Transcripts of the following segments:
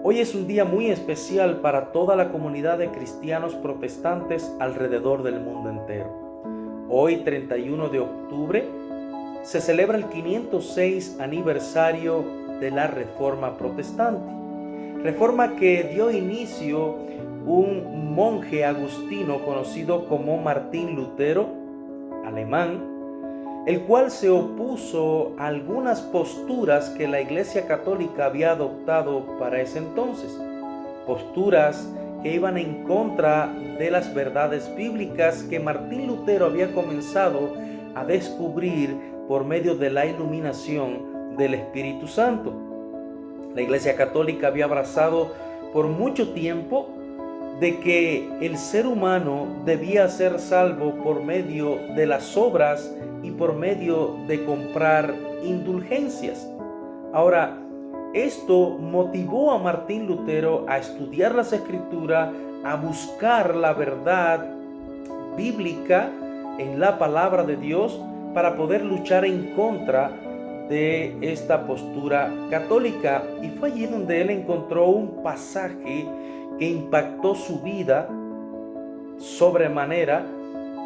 Hoy es un día muy especial para toda la comunidad de cristianos protestantes alrededor del mundo entero. Hoy, 31 de octubre, se celebra el 506 aniversario de la Reforma Protestante. Reforma que dio inicio un monje agustino conocido como Martín Lutero, alemán, el cual se opuso a algunas posturas que la Iglesia Católica había adoptado para ese entonces, posturas que iban en contra de las verdades bíblicas que Martín Lutero había comenzado a descubrir por medio de la iluminación del Espíritu Santo. La Iglesia Católica había abrazado por mucho tiempo de que el ser humano debía ser salvo por medio de las obras y por medio de comprar indulgencias. Ahora, esto motivó a Martín Lutero a estudiar las Escrituras, a buscar la verdad bíblica en la palabra de Dios para poder luchar en contra de esta postura católica. Y fue allí donde él encontró un pasaje que impactó su vida sobremanera,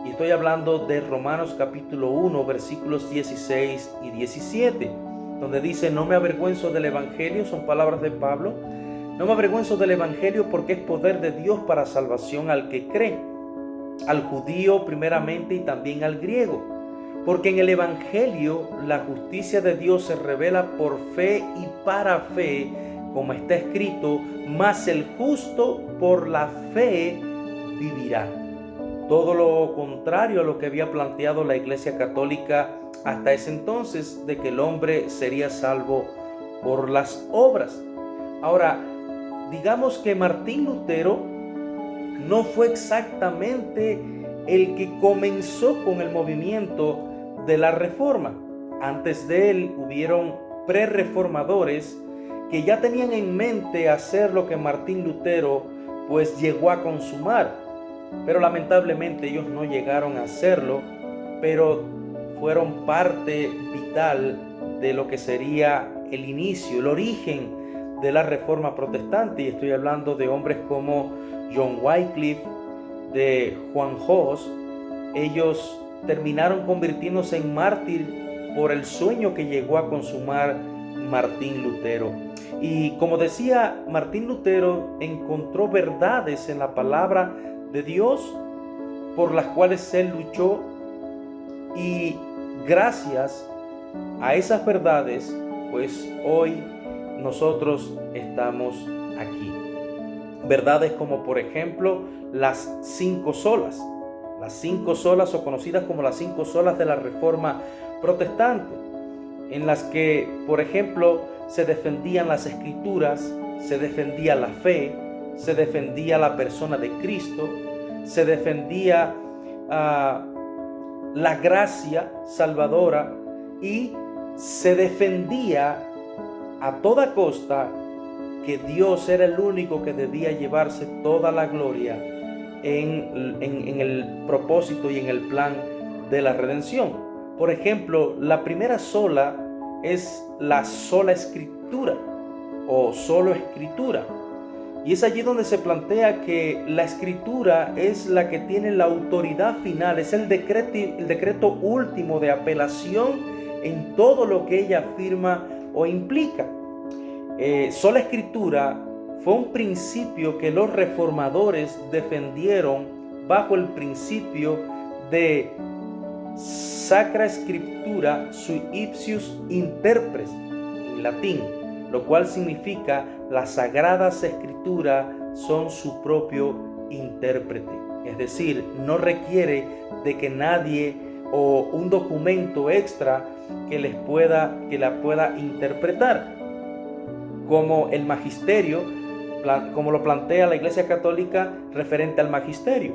y estoy hablando de Romanos capítulo 1, versículos 16 y 17, donde dice: no me avergüenzo del Evangelio, son palabras de Pablo, no me avergüenzo del Evangelio porque es poder de Dios para salvación al que cree, al judío primeramente y también al griego, porque en el Evangelio la justicia de Dios se revela por fe y para fe, como está escrito: mas el justo por la fe vivirá. Todo lo contrario a lo que había planteado la Iglesia Católica hasta ese entonces, de que el hombre sería salvo por las obras. Ahora, digamos que Martín Lutero no fue exactamente el que comenzó con el movimiento de la Reforma. Antes de él hubieron prerreformadores que ya tenían en mente hacer lo que Martín Lutero pues llegó a consumar, pero lamentablemente ellos no llegaron a hacerlo, pero fueron parte vital de lo que sería el inicio, el origen de la Reforma Protestante. Y estoy hablando de hombres como John Wycliffe, de Juan Hus. Ellos terminaron convirtiéndose en mártir por el sueño que llegó a consumar Martín Lutero. Y como decía, Martín Lutero encontró verdades en la palabra de Dios por las cuales él luchó, y gracias a esas verdades pues hoy nosotros estamos aquí. Verdades como, por ejemplo, las 5 solas, o conocidas como las 5 solas de la Reforma Protestante, en las que, por ejemplo, se defendían las Escrituras, se defendía la fe, se defendía la persona de Cristo, se defendía la gracia salvadora, y se defendía a toda costa que Dios era el único que debía llevarse toda la gloria en el propósito y en el plan de la redención. Por ejemplo, la primera sola es la sola escritura o solo escritura. Y es allí donde se plantea que la escritura es la que tiene la autoridad final, es el decreto último de apelación en todo lo que ella afirma o implica. Sola escritura fue un principio que los reformadores defendieron bajo el principio de Sacra Scriptura sui ipsius interpres, en latín, lo cual significa: las sagradas escrituras son su propio intérprete. Es decir, no requiere de que nadie o un documento extra que la pueda interpretar, como el magisterio, como lo plantea la Iglesia Católica referente al magisterio.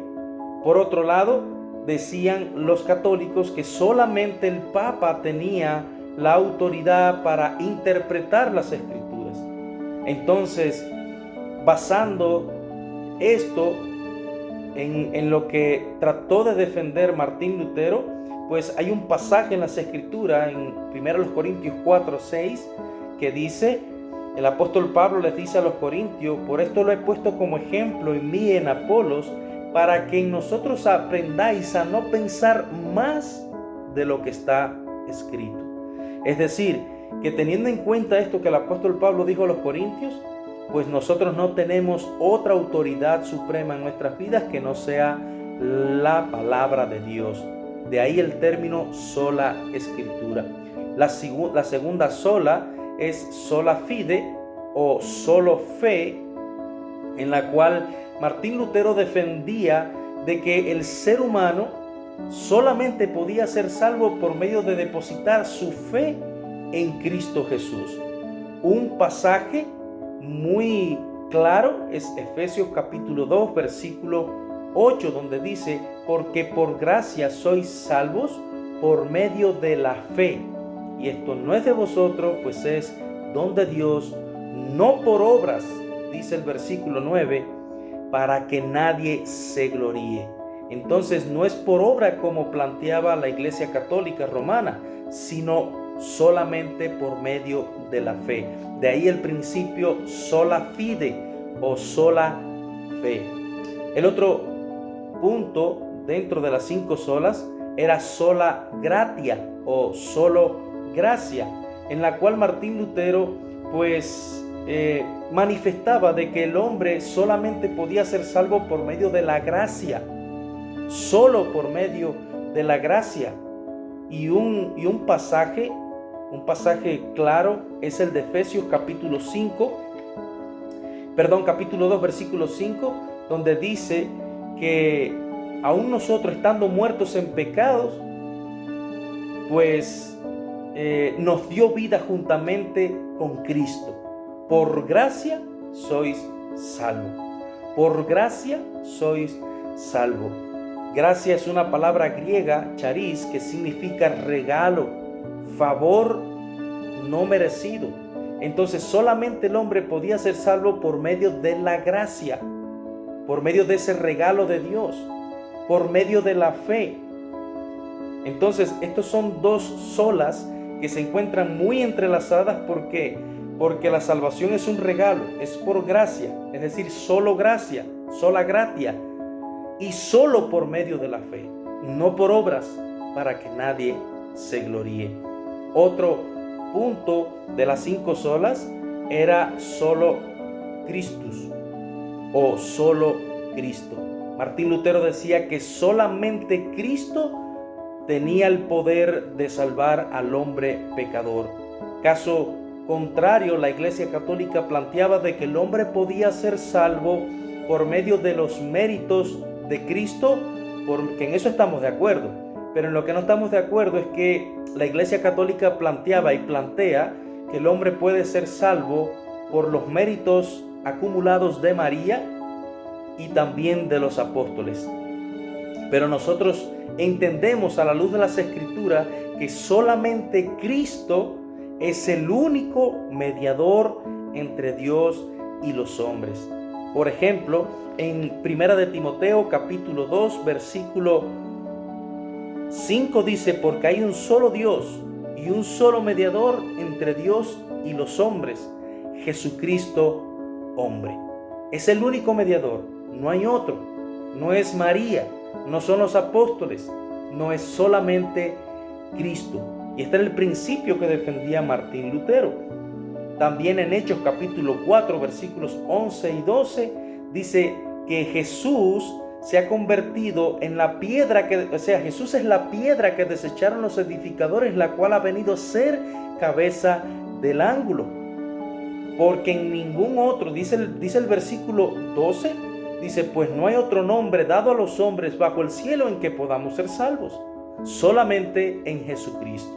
Por otro lado, decían los católicos que solamente el Papa tenía la autoridad para interpretar las Escrituras. Entonces, basando esto en lo que trató de defender Martín Lutero, pues hay un pasaje en las Escrituras, en 1 Corintios 4:6, que dice El apóstol Pablo les dice a los corintios: por esto lo he puesto como ejemplo en mí y en Apolos, para que en nosotros aprendáis a no pensar más de lo que está escrito. Es decir, que teniendo en cuenta esto que el apóstol Pablo dijo a los corintios, pues nosotros no tenemos otra autoridad suprema en nuestras vidas que no sea la palabra de Dios. De ahí el término sola escritura. La segunda sola es sola fide o solo fe, en la cual Martín Lutero defendía de que el ser humano solamente podía ser salvo por medio de depositar su fe en Cristo Jesús. Un pasaje muy claro es Efesios capítulo 2, versículo 8, donde dice: porque por gracia sois salvos por medio de la fe. Y esto no es de vosotros, pues es don de Dios, no por obras, dice el versículo 9, para que nadie se gloríe. Entonces no es por obra como planteaba la Iglesia Católica Romana, sino solamente por medio de la fe. De ahí el principio sola fide o sola fe. El otro punto dentro de las 5 solas era sola gratia o solo gracia, en la cual Martín Lutero manifestaba de que el hombre solamente podía ser salvo por medio de la gracia, solo por medio de la gracia. Y un pasaje claro es el de Efesios capítulo 2, versículo 5, donde dice que aún nosotros, estando muertos en pecados, nos dio vida juntamente con Cristo. Por gracia sois salvos. Por gracia sois salvos. Gracia es una palabra griega, charis, que significa regalo, favor no merecido. Entonces solamente el hombre podía ser salvo por medio de la gracia, por medio de ese regalo de Dios, por medio de la fe. Entonces estos son 2 solas que se encuentran muy entrelazadas. ¿Por qué? Porque la salvación es un regalo, es por gracia, es decir, solo gracia, sola gratia, y solo por medio de la fe, no por obras, para que nadie se gloríe. Otro punto de las 5 solas era solo Christus o solo Cristo. Martín Lutero decía que solamente Cristo tenía el poder de salvar al hombre pecador. Caso contrario, la Iglesia Católica planteaba de que el hombre podía ser salvo por medio de los méritos de Cristo, porque en eso estamos de acuerdo. Pero en lo que no estamos de acuerdo es que la Iglesia Católica planteaba y plantea que el hombre puede ser salvo por los méritos acumulados de María y también de los apóstoles. Pero nosotros entendemos a la luz de las Escrituras que solamente Cristo es el único mediador entre Dios y los hombres. Por ejemplo, en 1 de Timoteo capítulo 2 versículo 5 dice: porque hay un solo Dios y un solo mediador entre Dios y los hombres, Jesucristo hombre. Es el único mediador, no hay otro. No es María, no son los apóstoles, no es solamente Cristo. Y este era el principio que defendía Martín Lutero. También en Hechos capítulo 4 versículos 11 y 12 dice que Jesús se ha convertido en la piedra Jesús es la piedra que desecharon los edificadores, la cual ha venido a ser cabeza del ángulo. Porque en ningún otro, dice el versículo 12, dice: pues no hay otro nombre dado a los hombres bajo el cielo en que podamos ser salvos, solamente en Jesucristo.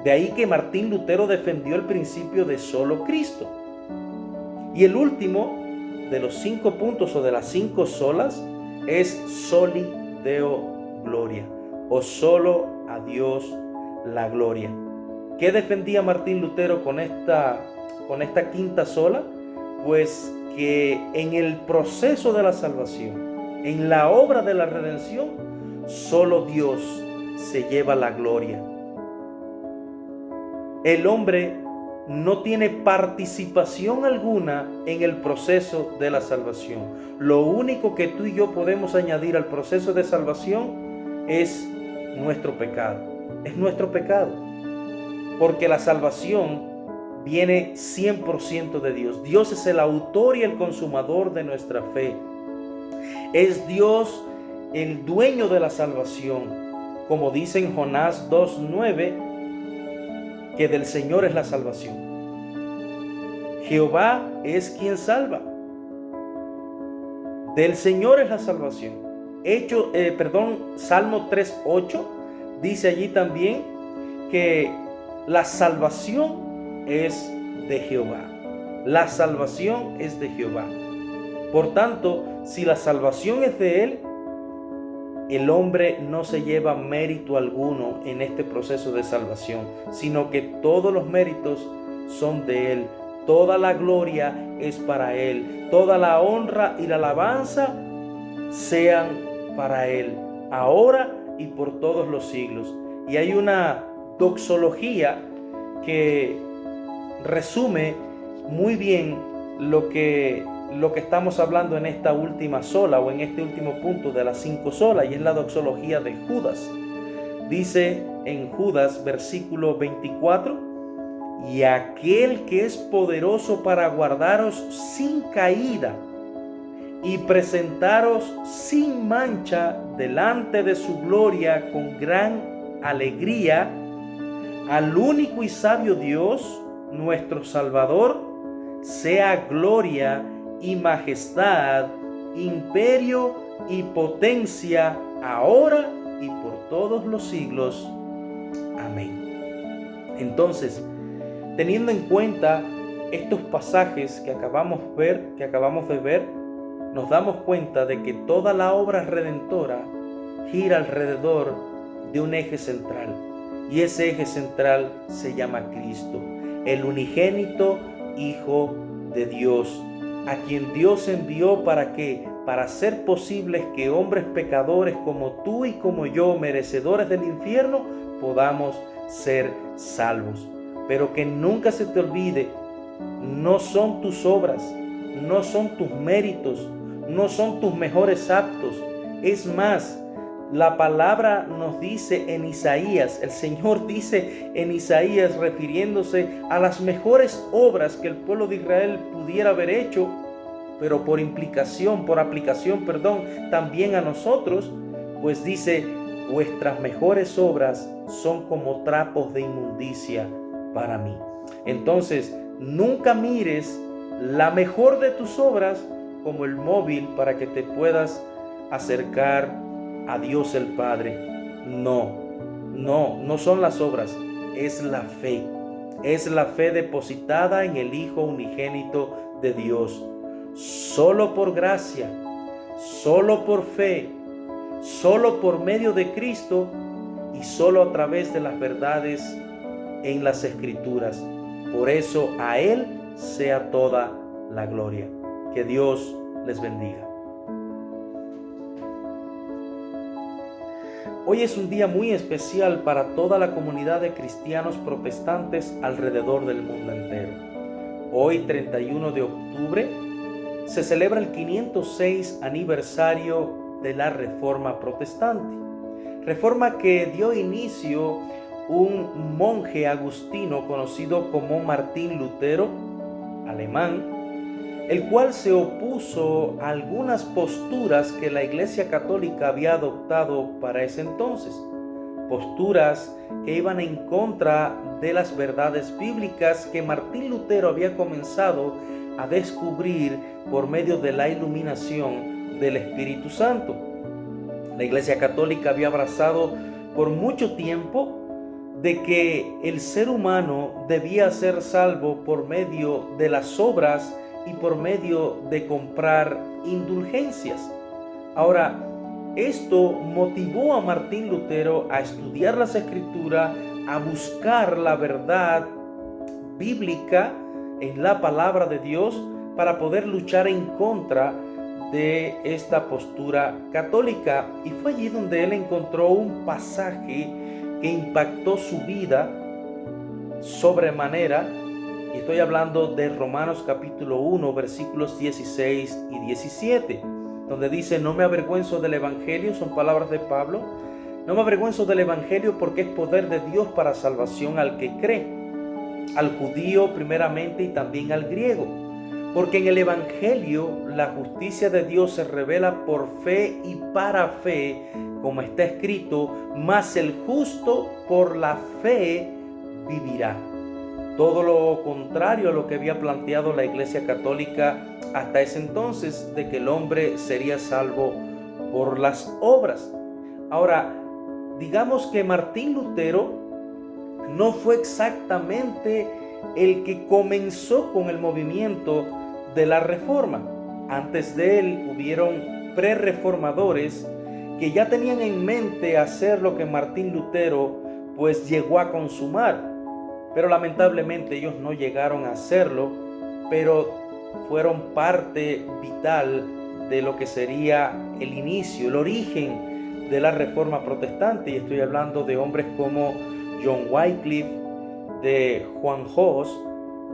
De ahí que Martín Lutero defendió el principio de solo Cristo. Y el último de los 5 puntos o de las 5 solas es soli Deo gloria, o solo a Dios la gloria. ¿Qué defendía Martín Lutero con esta quinta sola? Pues que en el proceso de la salvación, en la obra de la redención, solo Dios se lleva la gloria. El hombre no tiene participación alguna en el proceso de la salvación. Lo único que tú y yo podemos añadir al proceso de salvación es nuestro pecado. Es nuestro pecado. Porque la salvación viene 100% de Dios. Dios es el autor y el consumador de nuestra fe. Es Dios el dueño de la salvación. Como dice en Jonás 2:9, que del Señor es la salvación. Jehová es quien salva. Del Señor es la salvación. Salmo 3:8 dice allí también que la salvación es de Jehová. La salvación es de Jehová. Por tanto, si la salvación es de Él, el hombre no se lleva mérito alguno en este proceso de salvación, sino que todos los méritos son de Él. Toda la gloria es para Él. Toda la honra y la alabanza sean para Él, ahora y por todos los siglos. Y hay una doxología que resume muy bien lo que estamos hablando en esta última sola o en este último punto de las 5 solas, y es la doxología de Judas. Dice en Judas versículo 24: y aquel que es poderoso para guardaros sin caída y presentaros sin mancha delante de su gloria con gran alegría, al único y sabio Dios, nuestro Salvador, sea gloria y majestad, imperio y potencia, ahora y por todos los siglos. Amén. Entonces, teniendo en cuenta estos pasajes que acabamos de ver, nos damos cuenta de que toda la obra redentora gira alrededor de un eje central, y ese eje central se llama Cristo, el unigénito Hijo de Dios, a quien Dios envió para hacer posible que hombres pecadores como tú y como yo, merecedores del infierno, podamos ser salvos. Pero que nunca se te olvide, no son tus obras, no son tus méritos, no son tus mejores actos. Es más, la palabra nos dice en Isaías, el Señor dice en Isaías, refiriéndose a las mejores obras que el pueblo de Israel pudiera haber hecho, pero por aplicación, también a nosotros, pues dice: vuestras mejores obras son como trapos de inmundicia para mí. Entonces, nunca mires la mejor de tus obras como el móvil para que te puedas acercar a Dios el Padre. No son las obras, es la fe. Es la fe depositada en el Hijo unigénito de Dios. Solo por gracia, solo por fe, solo por medio de Cristo y solo a través de las verdades en las Escrituras. Por eso a Él sea toda la gloria. Que Dios les bendiga. Hoy es un día muy especial para toda la comunidad de cristianos protestantes alrededor del mundo entero. Hoy, 31 de octubre, se celebra el 506 aniversario de la Reforma Protestante. Reforma que dio inicio un monje agustino conocido como Martín Lutero, alemán, el cual se opuso a algunas posturas que la Iglesia Católica había adoptado para ese entonces, posturas que iban en contra de las verdades bíblicas que Martín Lutero había comenzado a descubrir por medio de la iluminación del Espíritu Santo. La Iglesia Católica había abrazado por mucho tiempo de que el ser humano debía ser salvo por medio de las obras y por medio de comprar indulgencias. Ahora, esto motivó a Martín Lutero a estudiar las Escrituras, a buscar la verdad bíblica en la palabra de Dios para poder luchar en contra de esta postura católica. Y fue allí donde él encontró un pasaje que impactó su vida sobremanera Y estoy hablando de Romanos capítulo 1, versículos 16 y 17, donde dice: no me avergüenzo del evangelio, son palabras de Pablo. No me avergüenzo del evangelio porque es poder de Dios para salvación al que cree, al judío primeramente y también al griego. Porque en el evangelio la justicia de Dios se revela por fe y para fe, como está escrito: mas el justo por la fe vivirá. Todo lo contrario a lo que había planteado la Iglesia Católica hasta ese entonces, de que el hombre sería salvo por las obras. Ahora, digamos que Martín Lutero no fue exactamente el que comenzó con el movimiento de la Reforma. Antes de él hubieron prerreformadores que ya tenían en mente hacer lo que Martín Lutero pues llegó a consumar, pero lamentablemente ellos no llegaron a hacerlo, pero fueron parte vital de lo que sería el inicio, el origen de la Reforma protestante. Y estoy hablando de hombres como John Wycliffe, de Juan Hus.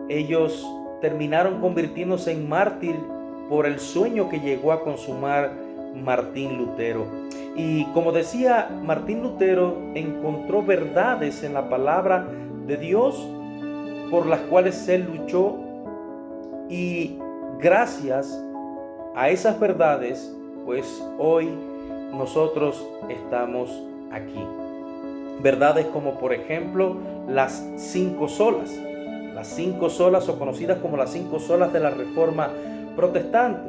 Ellos terminaron convirtiéndose en mártir por el sueño que llegó a consumar Martín Lutero. Y como decía, Martín Lutero encontró verdades en la palabra de Dios por las cuales él luchó, y gracias a esas verdades pues hoy nosotros estamos aquí. Verdades como por ejemplo las 5 solas. Las 5 solas, o conocidas como las 5 solas de la Reforma protestante,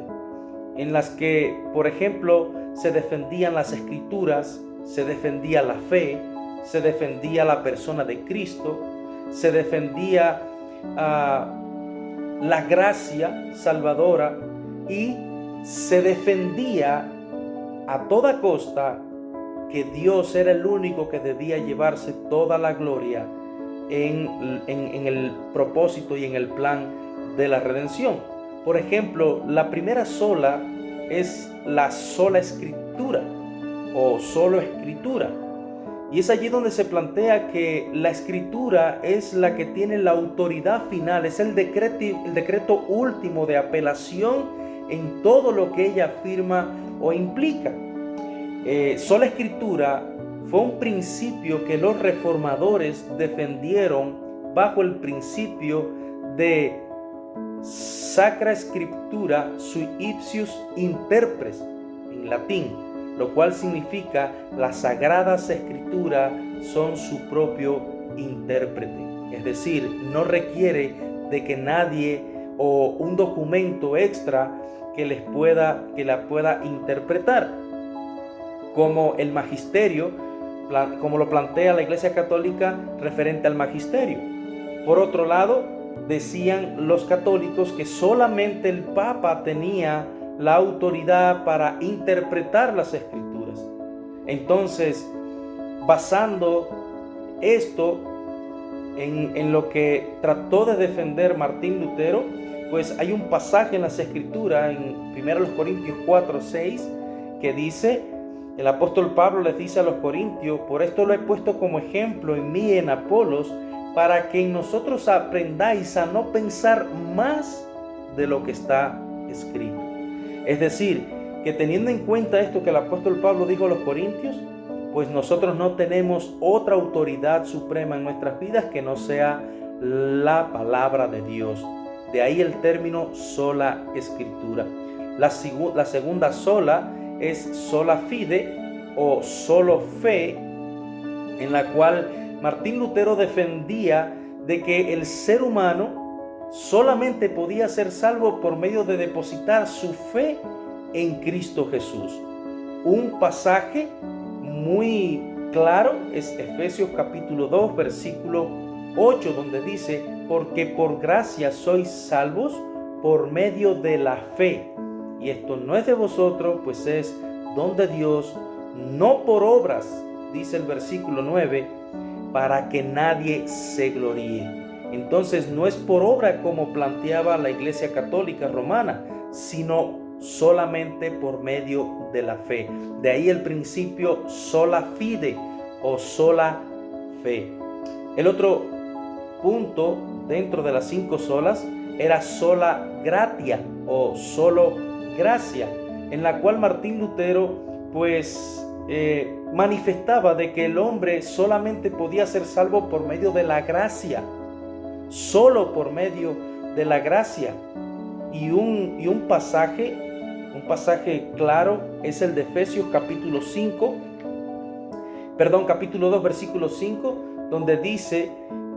en las que por ejemplo se defendían las Escrituras, se defendía la fe, se defendía la persona de Cristo, se defendía la gracia salvadora, y se defendía a toda costa que Dios era el único que debía llevarse toda la gloria en el propósito y en el plan de la redención. Por ejemplo, la primera sola es la sola escritura o solo escritura. Y es allí donde se plantea que la escritura es la que tiene la autoridad final, es el decreto último de apelación en todo lo que ella afirma o implica. Sola escritura fue un principio que los reformadores defendieron bajo el principio de Sacra Scriptura sui ipsius interpres, en latín, lo cual significa: las sagradas escrituras son su propio intérprete. Es decir, no requiere de que nadie o un documento extra que la pueda interpretar, como el magisterio, como lo plantea la Iglesia Católica referente al magisterio. Por otro lado, decían los católicos que solamente el Papa tenía la autoridad para interpretar las Escrituras. Entonces, basando esto en lo que trató de defender Martín Lutero, pues hay un pasaje en las Escrituras, en 1 Corintios 4:6, que dice: el apóstol Pablo les dice a los corintios: por esto lo he puesto como ejemplo en mí y en Apolos, para que en nosotros aprendáis a no pensar más de lo que está escrito. Es decir, que teniendo en cuenta esto que el apóstol Pablo dijo a los corintios, pues nosotros no tenemos otra autoridad suprema en nuestras vidas que no sea la palabra de Dios. De ahí el término sola escritura. La segunda sola es sola fide o solo fe, en la cual Martín Lutero defendía de que el ser humano solamente podía ser salvo por medio de depositar su fe en Cristo Jesús. Un pasaje muy claro es Efesios capítulo 2 versículo 8, donde dice: porque por gracia sois salvos por medio de la fe, y esto no es de vosotros, pues es don de Dios, no por obras, dice el versículo 9, para que nadie se gloríe. Entonces no es por obra como planteaba la Iglesia Católica Romana, sino solamente por medio de la fe. De ahí el principio sola fide o sola fe. El otro punto dentro de las 5 solas era sola gratia o solo gracia, en la cual Martín Lutero manifestaba de que el hombre solamente podía ser salvo por medio de la gracia, solo por medio de la gracia. Y un pasaje claro es el de Efesios capítulo 2 versículo 5, donde dice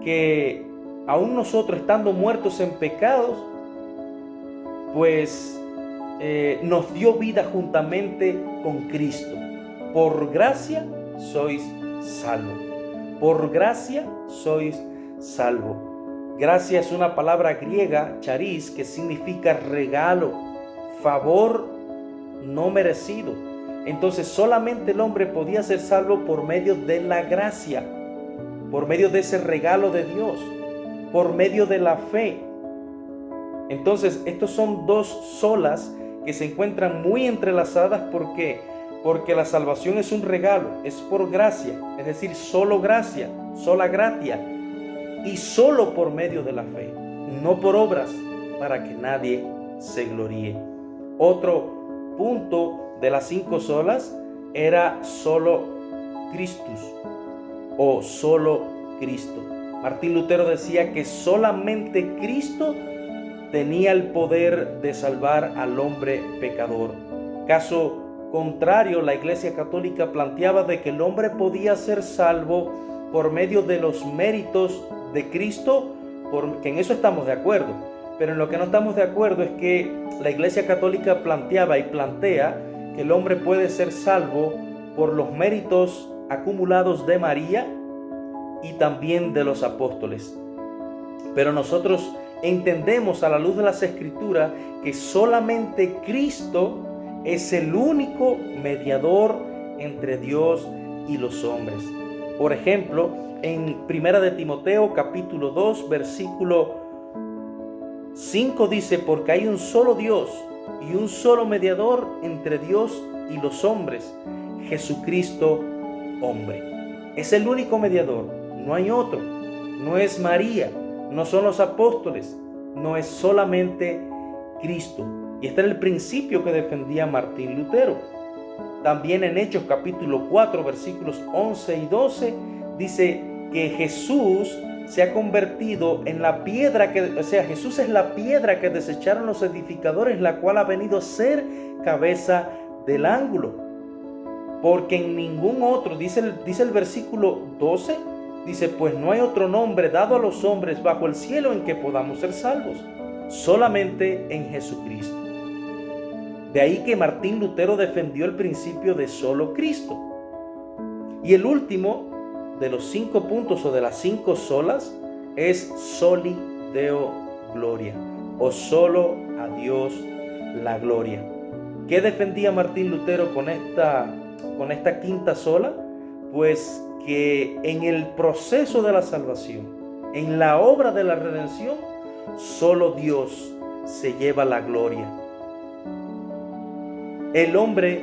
que aún nosotros estando muertos en pecados, nos dio vida juntamente con Cristo. Por gracia sois salvos. Por gracia sois salvos. Gracia es una palabra griega, charis, que significa regalo, favor no merecido. Entonces solamente el hombre podía ser salvo por medio de la gracia, por medio de ese regalo de Dios, por medio de la fe. Entonces estos son dos solas que se encuentran muy entrelazadas. ¿Por qué? Porque la salvación es un regalo, es por gracia, es decir, solo gracia, sola gratia, y solo por medio de la fe, no por obras, para que nadie se gloríe. Otro punto de las 5 solas era solo Christus o solo Cristo. Martín Lutero decía que solamente Cristo tenía el poder de salvar al hombre pecador. Caso contrario, la Iglesia Católica planteaba de que el hombre podía ser salvo por medio de los méritos de Cristo, que en eso estamos de acuerdo. Pero en lo que no estamos de acuerdo es que la Iglesia Católica planteaba y plantea que el hombre puede ser salvo por los méritos acumulados de María y también de los apóstoles. Pero nosotros entendemos a la luz de las Escrituras que solamente Cristo es el único mediador entre Dios y los hombres. Por ejemplo, en 1 de Timoteo capítulo 2 versículo 5 dice: porque hay un solo Dios y un solo mediador entre Dios y los hombres, Jesucristo hombre. Es el único mediador, no hay otro. No es María, no son los apóstoles, no es solamente Cristo. Y este era el principio que defendía Martín Lutero. También en Hechos capítulo 4 versículos 11 y 12 dice que Jesús se ha convertido en la piedra Jesús es la piedra que desecharon los edificadores, la cual ha venido a ser cabeza del ángulo. Porque en ningún otro, dice el versículo 12, dice: pues no hay otro nombre dado a los hombres bajo el cielo en que podamos ser salvos, solamente en Jesucristo. De ahí que Martín Lutero defendió el principio de solo Cristo. Y el último de los 5 puntos o de las 5 solas es soli Deo gloria, o solo a Dios la gloria. ¿Qué defendía Martín Lutero con esta quinta sola? Pues que en el proceso de la salvación, en la obra de la redención, solo Dios se lleva la gloria. El hombre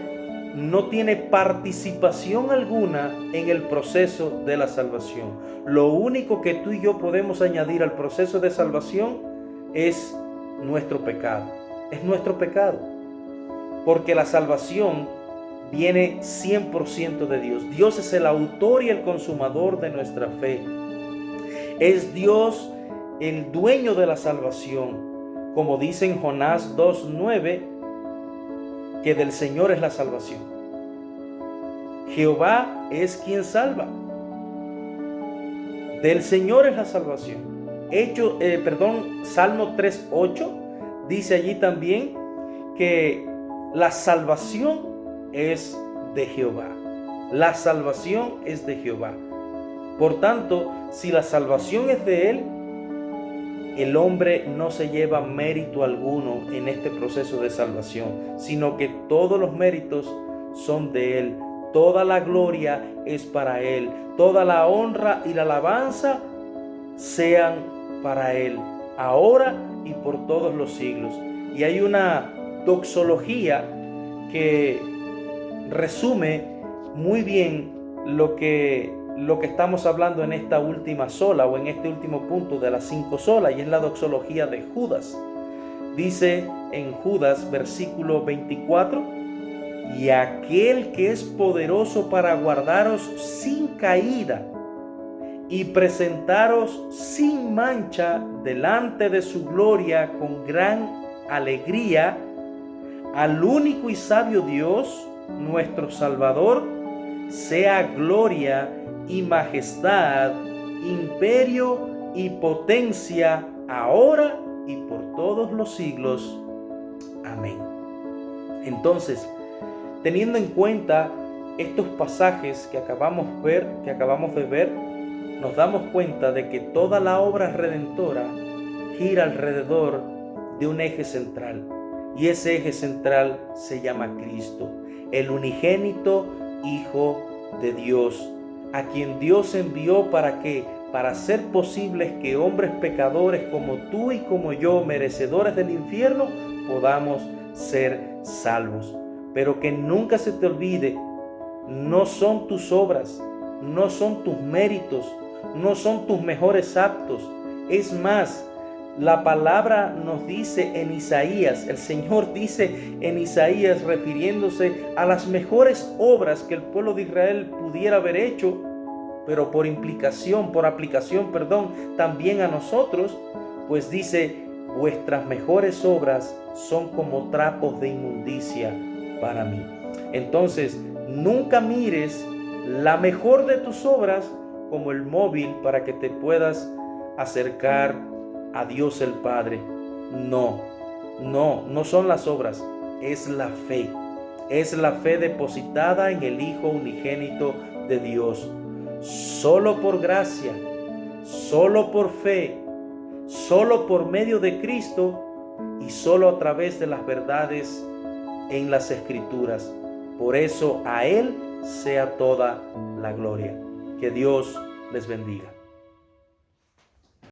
no tiene participación alguna en el proceso de la salvación. Lo único que tú y yo podemos añadir al proceso de salvación es nuestro pecado. Es nuestro pecado. Porque la salvación viene 100% de Dios. Dios es el autor y el consumador de nuestra fe. Es Dios el dueño de la salvación. Como dice en Jonás 2:9, que del Señor es la salvación. Jehová es quien salva. Del Señor es la salvación. Salmo 3:8 dice allí también que la salvación es de Jehová. La salvación es de Jehová. Por tanto, si la salvación es de Él, el hombre no se lleva mérito alguno en este proceso de salvación, sino que todos los méritos son de Él. Toda la gloria es para Él. Toda la honra y la alabanza sean para Él, ahora y por todos los siglos. Y hay una doxología que resume muy bien lo que lo que estamos hablando en esta última sola o en este último punto de las 5 solas, y es la doxología de Judas. Dice en Judas versículo 24: y aquel que es poderoso para guardaros sin caída y presentaros sin mancha delante de su gloria con gran alegría, al único y sabio Dios, nuestro Salvador, sea gloria y majestad, imperio y potencia, ahora y por todos los siglos. Amén. Entonces, teniendo en cuenta estos pasajes que acabamos de ver, nos damos cuenta de que toda la obra redentora gira alrededor de un eje central, y ese eje central se llama Cristo, el unigénito Hijo de Dios, a quien Dios envió para hacer posibles que hombres pecadores como tú y como yo, merecedores del infierno, podamos ser salvos. Pero que nunca se te olvide, no son tus obras, no son tus méritos, no son tus mejores actos. Es más, la palabra nos dice en Isaías, el Señor dice en Isaías, refiriéndose a las mejores obras que el pueblo de Israel pudiera haber hecho, pero por aplicación, también a nosotros, pues dice: vuestras mejores obras son como trapos de inmundicia para mí. Entonces, nunca mires la mejor de tus obras como el móvil para que te puedas acercar a Dios el Padre. No son las obras, es la fe. Es la fe depositada en el Hijo unigénito de Dios. Solo por gracia, solo por fe, solo por medio de Cristo y solo a través de las verdades en las Escrituras. Por eso a Él sea toda la gloria. Que Dios les bendiga.